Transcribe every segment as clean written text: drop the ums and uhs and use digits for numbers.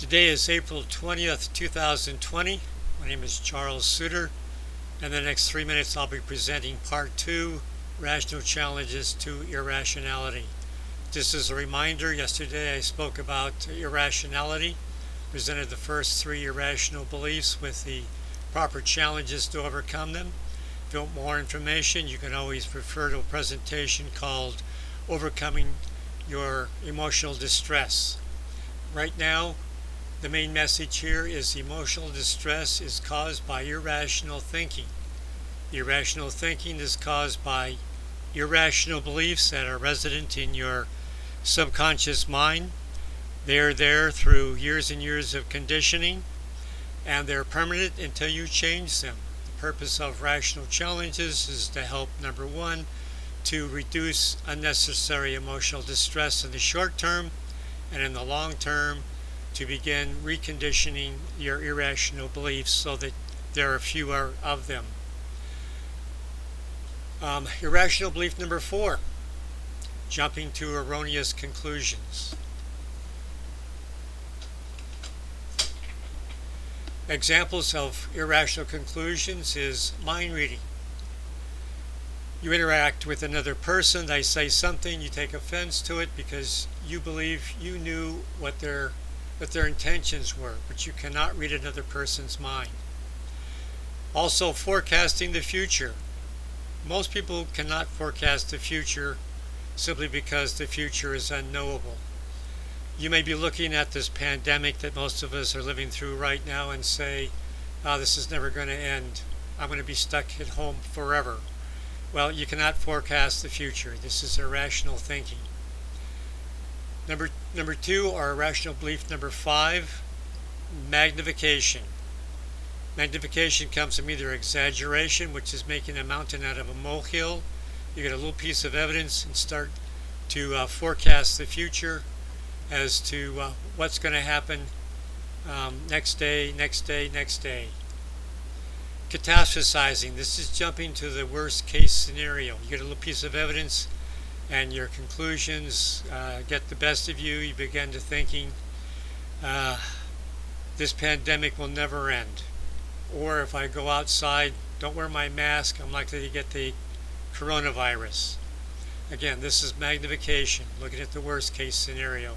Today is April 20th, 2020. My name is Charles Suter. In the next 3 minutes I'll be presenting Part 2, Rational Challenges to Irrationality. Just as a reminder, yesterday I spoke about irrationality, presented the first 3 irrational beliefs with the proper challenges to overcome them. If you want more information, you can always refer to a presentation called Overcoming Your Emotional Distress. Right now, the main message here is emotional distress is caused by irrational thinking. Irrational thinking is caused by irrational beliefs that are resident in your subconscious mind. They are there through years and years of conditioning, and they're permanent until you change them. The purpose of rational challenges is to help, number one, to reduce unnecessary emotional distress in the short term, and in the long term, to begin reconditioning your irrational beliefs so that there are fewer of them. Irrational belief number 4, jumping to erroneous conclusions. Examples of irrational conclusions is mind reading. You interact with another person, they say something, you take offense to it because you believe you knew what their intentions were, but you cannot read another person's mind. Also, forecasting the future. Most people cannot forecast the future simply because the future is unknowable. You may be looking at this pandemic that most of us are living through right now and say, "Oh, this is never going to end. I'm going to be stuck at home forever." Well, you cannot forecast the future. This is irrational thinking. Number 2, or irrational belief number 5, magnification. Magnification comes from either exaggeration, which is making a mountain out of a molehill. You get a little piece of evidence and start to forecast the future as to what's going to happen next day. Catastrophizing. This is jumping to the worst case scenario. You get a little piece of evidence and your conclusions get the best of you. You begin to thinking, this pandemic will never end. Or if I go outside, don't wear my mask, I'm likely to get the coronavirus. Again, this is magnification, looking at the worst case scenario.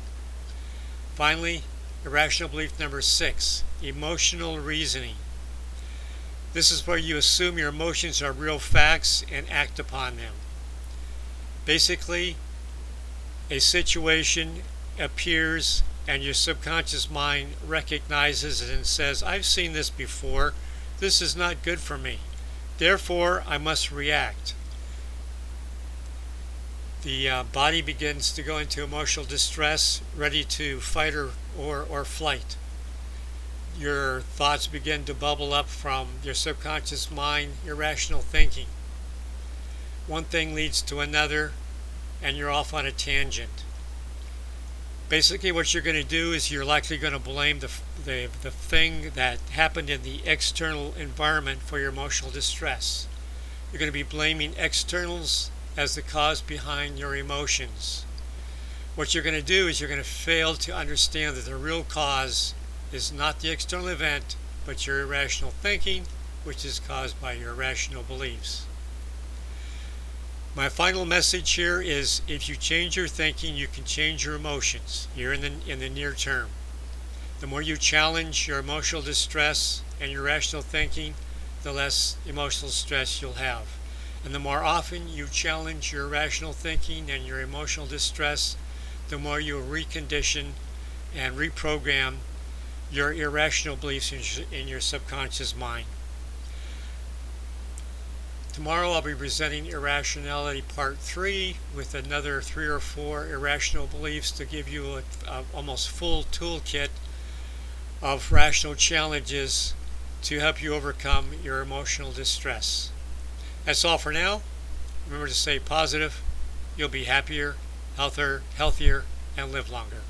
Finally, irrational belief number 6, emotional reasoning. This is where you assume your emotions are real facts and act upon them. Basically, a situation appears and your subconscious mind recognizes it and says, "I've seen this before. This is not good for me. Therefore, I must react." The body begins to go into emotional distress, ready to fight or flight. Your thoughts begin to bubble up from your subconscious mind, irrational thinking. One thing leads to another, and you're off on a tangent. Basically, what you're going to do is you're likely going to blame the thing that happened in the external environment for your emotional distress. You're going to be blaming externals as the cause behind your emotions. What you're going to do is you're going to fail to understand that the real cause is not the external event, but your irrational thinking, which is caused by your irrational beliefs. My final message here is, if you change your thinking, you can change your emotions here in the near term. The more you challenge your emotional distress and your rational thinking, the less emotional stress you'll have. And the more often you challenge your rational thinking and your emotional distress, the more you'll recondition and reprogram your irrational beliefs in your subconscious mind. Tomorrow I'll be presenting Irrationality Part 3 with another 3 or 4 irrational beliefs to give you a almost full toolkit of rational challenges to help you overcome your emotional distress. That's all for now. Remember to stay positive. You'll be happier, healthier, and live longer.